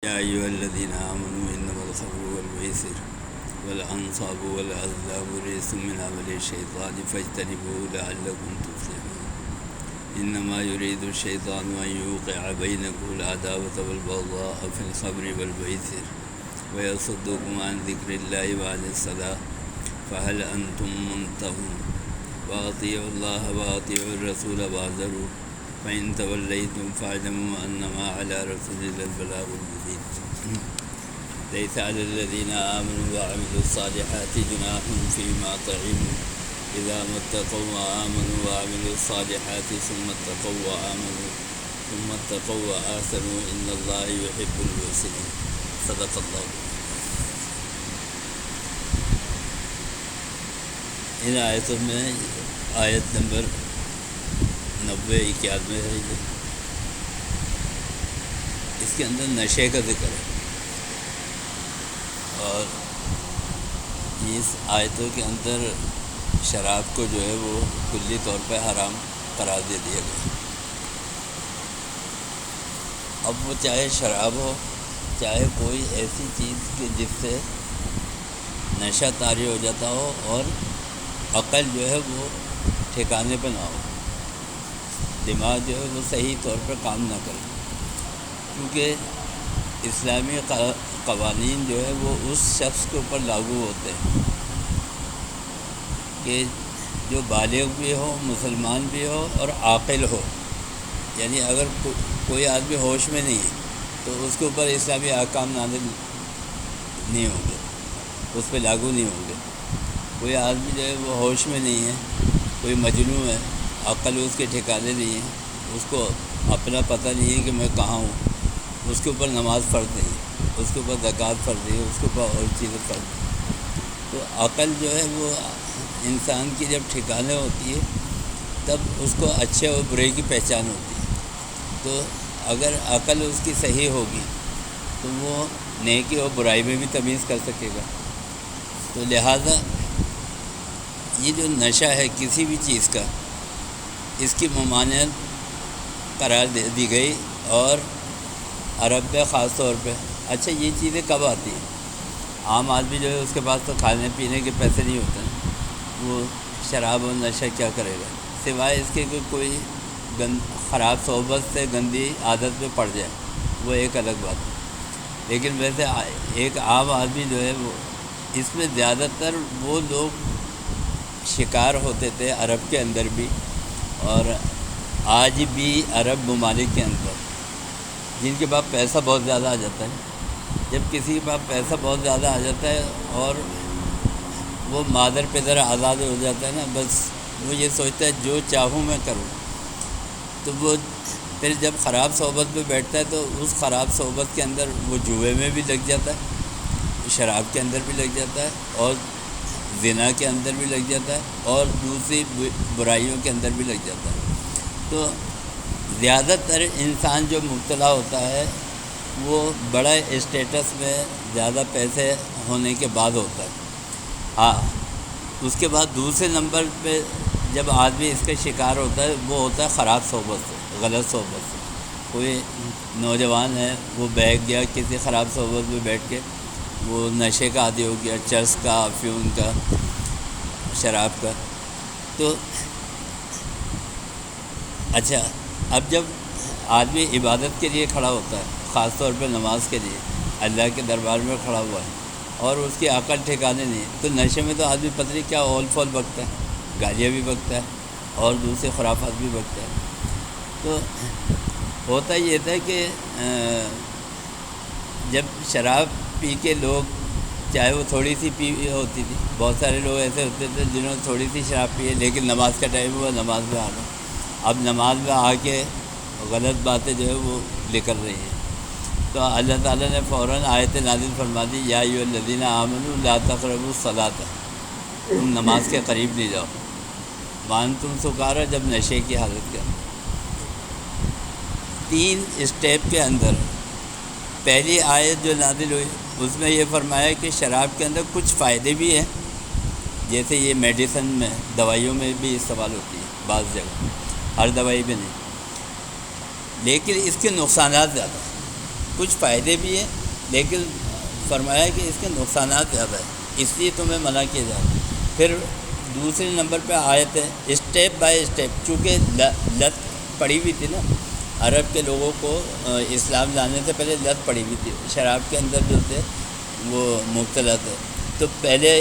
يا أيها الذين آمنوا إنما الخمر والميسر والأنصاب والأزلام رجس من عمل الشيطان فاجتنبوه لعلكم تفلحون إنما يريد الشيطان أن يوقع بينكم العداوة والبغضاء في الخمر والميسر ويصدكم عن ذكر الله وعن الصلاة فهل أنتم منتهون وأطيعوا الله وأطيعوا الرسول واحذروا فإن توليتم فاعلموا أنما على رسولنا البلاغ المبين ليس على الذين آمنوا وعملوا الصالحات جناح فيما طعموا إذا ما اتقوا وآمنوا وعملوا الصالحات ثم اتقوا وآمنوا ثم اتقوا وآحسنوا إن الله يحب المحسنين صدق اللہ. ان آیتوں میں آیت نمبر 90-91 ہے یہ. اس کے اندر نشے کا ذکر ہے اور اس آیتوں کے اندر شراب کو جو ہے وہ کلی طور پہ حرام قرار دے دیا گیا. اب وہ چاہے شراب ہو چاہے کوئی ایسی چیز کہ جس سے نشہ طاری ہو جاتا ہو اور عقل جو ہے وہ ٹھکانے پہ نہ ہو، دماغ جو ہے وہ صحیح طور پر کام نہ کرے، کیونکہ اسلامی قوانین جو ہے وہ اس شخص کے اوپر لاگو ہوتے ہیں کہ جو بالغ بھی ہو، مسلمان بھی ہو اور عاقل ہو. یعنی اگر کوئی آدمی ہوش میں نہیں ہے تو اس کے اوپر اسلامی احکام نازل نہیں ہوں گے، اس پہ لاگو نہیں ہوں گے. کوئی آدمی جو ہے وہ ہوش میں نہیں ہے، کوئی مجنون ہے، عقل اس کے ٹھکانے نہیں ہے، اس کو اپنا پتہ نہیں ہے کہ میں کہاں ہوں، اس کے اوپر نماز فرض نہیں ہے، اس کے اوپر زکوٰۃ فرض نہیں ہے، اس کے اوپر اور چیزیں فرض نہیں. تو عقل جو ہے وہ انسان کی جب ٹھکانے ہوتی ہے تب اس کو اچھے اور برے کی پہچان ہوتی ہے. تو اگر عقل اس کی صحیح ہوگی تو وہ نیکی اور برائی میں بھی تمیز کر سکے گا. تو لہذا یہ جو نشہ ہے کسی بھی چیز کا، اس کی ممانعت قرار دے دی گئی. اور عرب پہ خاص طور پہ اچھا یہ چیزیں کب آتی ہیں؟ عام آدمی جو ہے اس کے پاس تو کھانے پینے کے پیسے نہیں ہوتے ہیں، وہ شراب اور نشہ کیا کرے گا سوائے اس کے کہ کوئی خراب صحبت سے گندی عادت پہ پڑ جائے، وہ ایک الگ بات ہے. لیکن ویسے ایک عام آدمی جو ہے وہ اس میں زیادہ تر وہ لوگ شکار ہوتے تھے عرب کے اندر بھی اور آج بھی عرب ممالک کے اندر، جن کے پاس پیسہ بہت زیادہ آ جاتا ہے. جب کسی کے پاس پیسہ بہت زیادہ آ جاتا ہے اور وہ مادر پدر آزاد ہو جاتا ہے نا، بس وہ یہ سوچتا ہے جو چاہوں میں کروں. تو وہ پھر جب خراب صحبت پہ بیٹھتا ہے تو اس خراب صحبت کے اندر وہ جوئے میں بھی لگ جاتا ہے، شراب کے اندر بھی لگ جاتا ہے اور زنا کے اندر بھی لگ جاتا ہے اور دوسری برائیوں کے اندر بھی لگ جاتا ہے. تو زیادہ تر انسان جو مبتلا ہوتا ہے وہ بڑا اسٹیٹس میں زیادہ پیسے ہونے کے بعد ہوتا ہے. ہاں اس کے بعد دوسرے نمبر پہ جب آدمی اس کا شکار ہوتا ہے وہ ہوتا ہے خراب صحبت سے، غلط صحبت سے. کوئی نوجوان ہے وہ بہک گیا کسی خراب صحبت میں بیٹھ کے، وہ نشے کا عادی ہو گیا، چرس کا، افیون کا، شراب کا. تو اچھا اب جب آدمی عبادت کے لیے کھڑا ہوتا ہے، خاص طور پہ نماز کے لیے اللہ کے دربار میں کھڑا ہوا ہے اور اس کی عقل ٹھکانے نہیں، تو نشے میں تو آدمی پتہ نہیں کیا اول فول بکتا ہے، گالیاں بھی بکتا ہے اور دوسرے خرافات بھی بکتا ہے. تو ہوتا یہ تھا کہ جب شراب پی کے لوگ، چاہے وہ تھوڑی سی پی ہوتی تھی، بہت سارے لوگ ایسے ہوتے تھے جنہوں نے تھوڑی سی شراب پی ہے لیکن نماز کا ٹائم ہوا نماز میں آ گئے. اب نماز میں آ کے غلط باتیں جو ہے وہ نکل رہی ہیں. تو اللہ تعالیٰ نے فوراً آیت نازل فرما دی، یا ایھا الذین آمنوا لا تقربوا الصلاۃ، تم نماز کے قریب نہیں جاؤ وانتم سکارا، جب نشے کی حالت کے اندر. 3 اسٹیپ کے اندر پہلی آیت جو نازل ہوئی اس میں یہ فرمایا کہ شراب کے اندر کچھ فائدے بھی ہیں، جیسے یہ میڈیسن میں، دوائیوں میں بھی استعمال ہوتی ہے بعض جگہ، ہر دوائی میں نہیں، لیکن اس کے نقصانات زیادہ ہیں. کچھ فائدے بھی ہیں، لیکن فرمایا کہ اس کے نقصانات زیادہ ہیں، اس لیے تمہیں منع کیا جائے۔ پھر دوسرے نمبر پہ آیت ہے اسٹیپ بائی اسٹیپ، چونکہ لت پڑی ہوئی تھی نا عرب کے لوگوں کو، اسلام لانے سے پہلے لت پڑی ہوئی تھی، شراب کے اندر جو تھے وہ مبتلا تھے، تو پہلے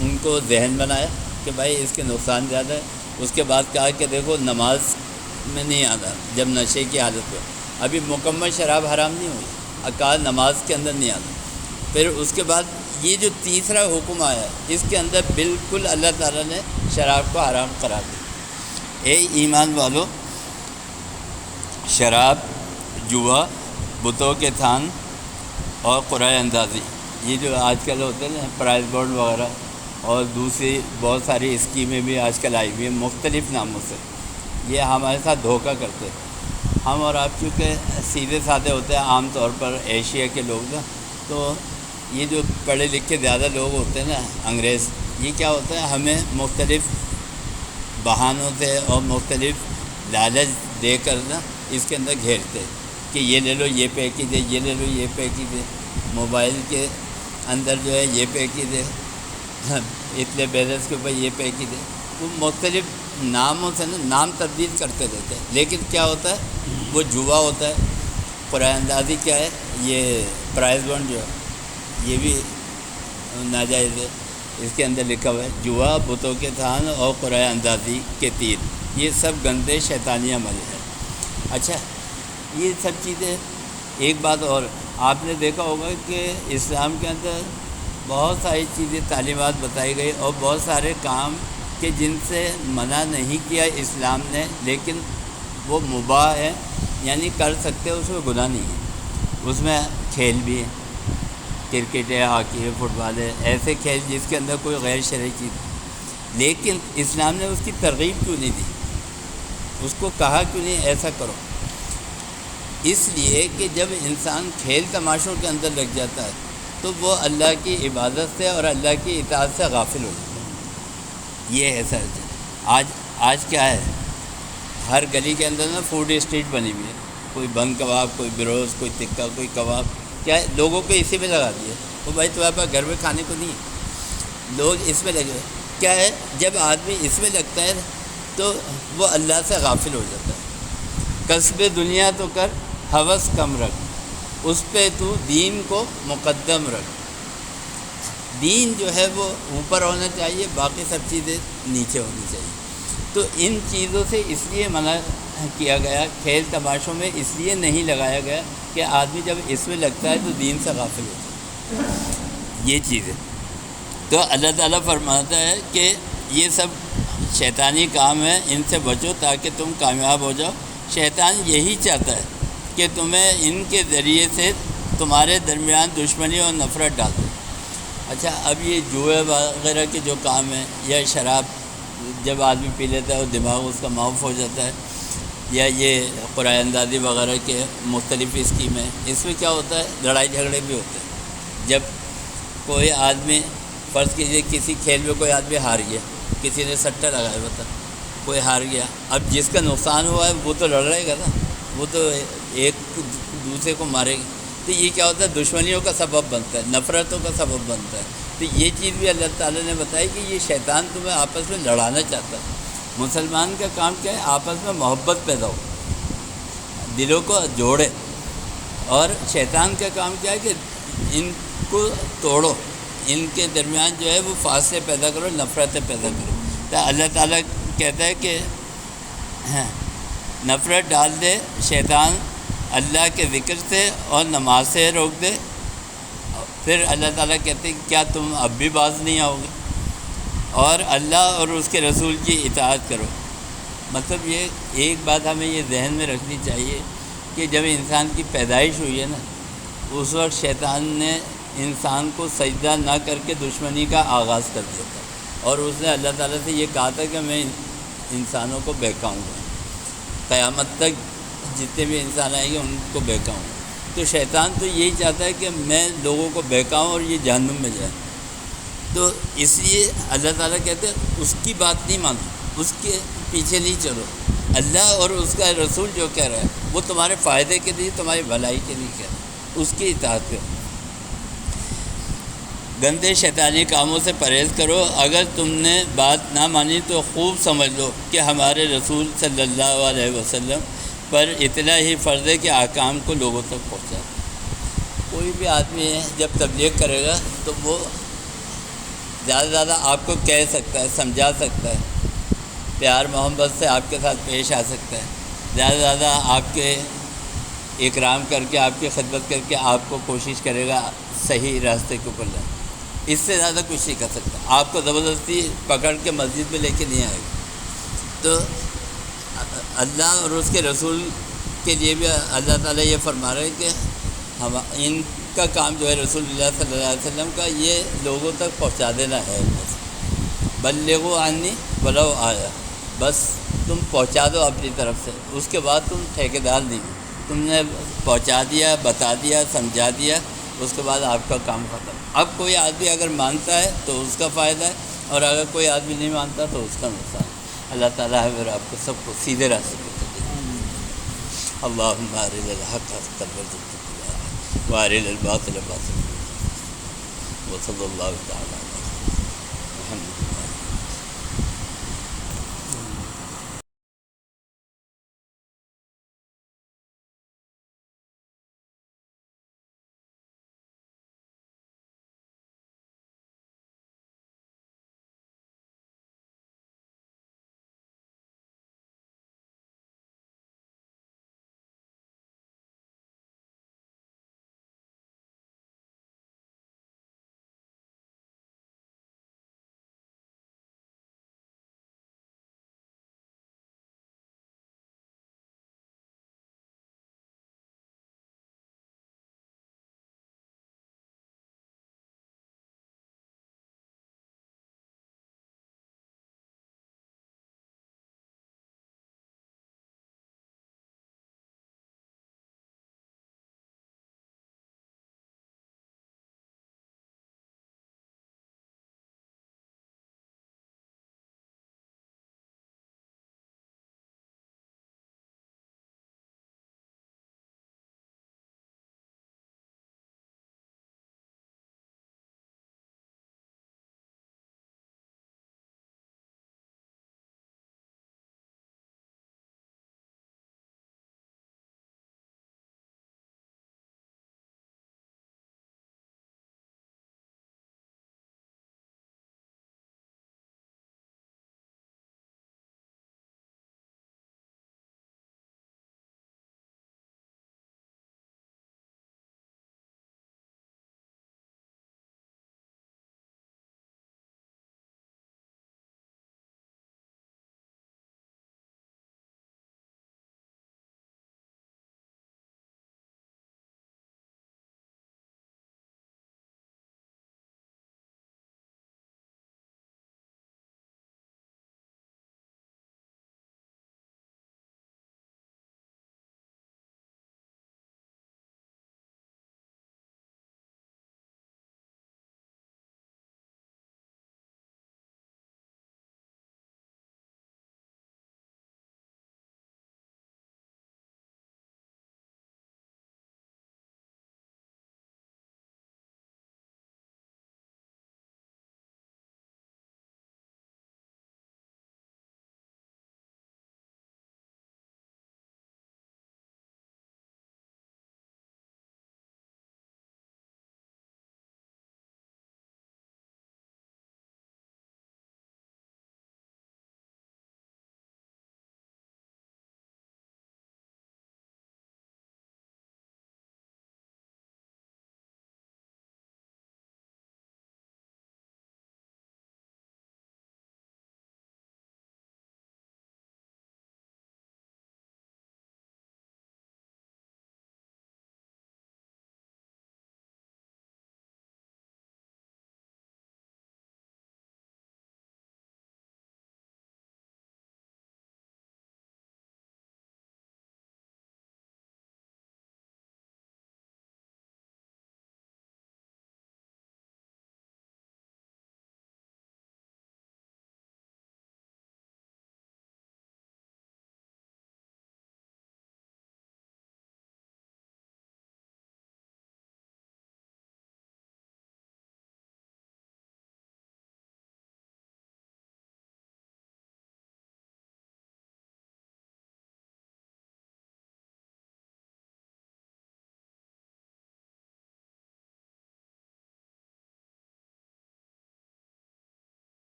ان کو ذہن بنایا کہ بھائی اس کے نقصان زیادہ ہے۔ اس کے بعد کہا کہ دیکھو نماز میں نہیں آنا جب نشے کی حالت میں، ابھی مکمل شراب حرام نہیں ہوئی، کہا نماز کے اندر نہیں آنا۔ پھر اس کے بعد یہ جو تیسرا حکم آیا ہے اس کے اندر بالکل اللہ تعالیٰ نے شراب کو حرام قرار دیا۔ اے ایمان والو، شراب، جوا، بتوں کے تھان اور قرعہ اندازی، یہ جو آج کل ہوتے ہیں نا پرائز بورڈ وغیرہ، اور دوسری بہت ساری اسکیمیں بھی آج کل آئی ہوئی ہیں مختلف ناموں سے، یہ ہمارے ساتھ دھوکہ کرتے ہیں۔ ہم اور آپ چونکہ سیدھے سادھے ہوتے ہیں عام طور پر ایشیا کے لوگ نا، تو یہ جو پڑھے لکھے زیادہ لوگ ہوتے ہیں نا انگریز، یہ کیا ہوتا ہے ہمیں مختلف بہانوں سے اور مختلف لالچ دے کر نا اس کے اندر گھیرتے کہ یہ لے لو یہ پیکیج ہے، یہ لے لو یہ پیکیج ہے، موبائل کے اندر جو ہے یہ پیکیج ہے، اتنے بیلنس کے اوپر یہ پیکیج ہے، وہ مختلف ناموں سے نا نام تبدیل کرتے رہتے ہیں، لیکن کیا ہوتا ہے وہ جوا ہوتا ہے۔ قرعہ اندازی کیا ہے؟ یہ پرائز بانڈ جو ہے یہ بھی ناجائز ہے، اس کے اندر لکھا ہوا ہے جوا، بتوں کے تھان اور قرعہ اندازی کے تیر، یہ سب گندے شیطانی عمل ہیں۔ اچھا، یہ سب چیزیں، ایک بات اور آپ نے دیکھا ہوگا کہ اسلام کے اندر بہت ساری چیزیں تعلیمات بتائی گئی اور بہت سارے کام کہ جن سے منع نہیں کیا اسلام نے، لیکن وہ مباح ہے، یعنی کر سکتے، اس میں گناہ نہیں ہے۔ اس میں کھیل بھی ہے، کرکٹ ہے، ہاکی ہے، فٹ بال ہے، ایسے کھیل جس کے اندر کوئی غیر شرعی چیز ہے، لیکن اسلام نے اس کی ترغیب کیوں نہیں دی، اس کو کہا کیوں نہیں ایسا کرو؟ اس لیے کہ جب انسان کھیل تماشوں کے اندر لگ جاتا ہے تو وہ اللہ کی عبادت سے اور اللہ کی اطاعت سے غافل ہو جاتا ہے۔ یہ ہے سر، آج کیا ہے، ہر گلی کے اندر نا فوڈ اسٹریٹ بنی ہوئی ہے، کوئی بند کباب، کوئی بروز، کوئی تکہ، کوئی کباب، کیا ہے لوگوں کو اسی میں لگا دیا، وہ بھائی تمہارے پاس گھر میں کھانے کو نہیں ہے، لوگ اس میں لگے ہوئے۔ کیا ہے، جب آدمی اس میں لگتا ہے تو وہ اللہ سے غافل ہو جاتا ہے۔ کسب دنیا تو کر، ہوس کم رکھ، اس پہ تو دین کو مقدم رکھ۔ دین جو ہے وہ اوپر ہونا چاہیے، باقی سب چیزیں نیچے ہونی چاہیے۔ تو ان چیزوں سے اس لیے منع کیا گیا، کھیل تماشوں میں اس لیے نہیں لگایا گیا کہ آدمی جب اس میں لگتا ہے تو دین سے غافل ہوتا ہے۔ یہ چیزیں تو اللہ تعالیٰ فرماتا ہے کہ یہ سب شیطانی کام ہے، ان سے بچو تاکہ تم کامیاب ہو جاؤ۔ شیطان یہی چاہتا ہے کہ تمہیں ان کے ذریعے سے تمہارے درمیان دشمنی اور نفرت ڈال دے۔ اچھا، اب یہ جوئے وغیرہ کے جو کام ہیں، یا شراب جب آدمی پی لیتا ہے اور دماغ اس کا معاف ہو جاتا ہے، یا یہ قرعہ اندازی وغیرہ کے مختلف اسکیمیں، اس میں کیا ہوتا ہے لڑائی جھگڑے بھی ہوتے ہیں۔ جب کوئی آدمی، فرض کیجیے کسی کھیل میں کوئی آدمی ہار گیا، کسی نے سٹہ لگایا ہوا تھا، کوئی ہار گیا، اب جس کا نقصان ہوا ہے وہ تو لڑ رہے گا نا، وہ تو ایک دوسرے کو مارے گا، تو یہ کیا ہوتا ہے دشمنیوں کا سبب بنتا ہے، نفرتوں کا سبب بنتا ہے۔ تو یہ چیز بھی اللہ تعالیٰ نے بتائی کہ یہ شیطان تمہیں آپس میں لڑانا چاہتا ہے۔ مسلمان کا کام کیا ہے؟ آپس میں محبت پیدا ہو، دلوں کو جوڑے، اور شیطان کا کام کیا ہے کہ ان کو توڑو، ان کے درمیان جو ہے وہ فاصلے پیدا کرو، نفرتیں پیدا کرو۔ تو اللہ تعالیٰ کہتا ہے کہ نفرت ڈال دے شیطان اللہ کے ذکر سے اور نماز سے روک دے۔ پھر اللہ تعالیٰ کہتے ہیں کیا تم اب بھی باز نہیں آؤ گے، اور اللہ اور اس کے رسول کی اطاعت کرو۔ مطلب یہ ایک بات ہمیں یہ ذہن میں رکھنی چاہیے کہ جب انسان کی پیدائش ہوئی ہے نا، اس وقت شیطان نے انسان کو سجدہ نہ کر کے دشمنی کا آغاز کر دیا تھا، اور اس نے اللہ تعالیٰ سے یہ کہا تھا کہ میں انسانوں کو بہکاؤں گا، قیامت تک جتنے بھی انسان آئیں گے ان کو بہکاؤں گا۔ تو شیطان تو یہی چاہتا ہے کہ میں لوگوں کو بہکاؤں اور یہ جہنم میں جائے۔ تو اس لیے اللہ تعالیٰ کہتے ہیں اس کی بات نہیں مانو، اس کے پیچھے نہیں چلو، اللہ اور اس کا رسول جو کہہ رہا ہے وہ تمہارے فائدے کے لیے، تمہاری بھلائی کے لیے کہہ رہا ہے۔ اس کی اطاعت کرو۔ گندے شیطانی کاموں سے پرہیز کرو۔ اگر تم نے بات نہ مانی تو خوب سمجھ لو کہ ہمارے رسول صلی اللہ علیہ وسلم پر اتنا ہی فرض ہے کہ احکام کو لوگوں تک پہنچائے۔ کوئی بھی آدمی ہے جب تبلیغ کرے گا تو وہ زیادہ سے زیادہ آپ کو کہہ سکتا ہے، سمجھا سکتا ہے، پیار محبت سے آپ کے ساتھ پیش آ سکتا ہے، زیادہ سے زیادہ آپ کے اکرام کر کے، آپ کی خدمت کر کے آپ کو کوشش کرے گا صحیح راستے کے اوپر لانے۔ اس سے زیادہ کچھ نہیں کر سکتا۔ آپ کو زبردستی پکڑ کے مسجد میں لے کے نہیں آئے گا۔ تو اللہ اور اس کے رسول کے لیے بھی اللہ تعالیٰ یہ فرما رہے ہیں کہ ہم ان کا کام جو ہے رسول اللہ صلی اللہ علیہ وسلم کا، یہ لوگوں تک پہنچا دینا ہے۔ بس بلغوا عنی ولو آیا، بس تم پہنچا دو اپنی طرف سے، اس کے بعد تم ٹھیکیدار نہیں ہو، تم نے پہنچا دیا، بتا دیا، سمجھا دیا، اس کے بعد آپ کا کام ختم۔ اب کوئی آدمی اگر مانتا ہے تو اس کا فائدہ ہے، اور اگر کوئی آدمی نہیں مانتا تو اس کا نقصان ہے۔ اللہ تعالیٰ ہے میرا آپ کو سب کو سیدھے راستے پہ اللہم ارنا الحق حقا وارزقنا اتباعہ وارنا الباطل باطلا وصلی اللہ تعالیٰ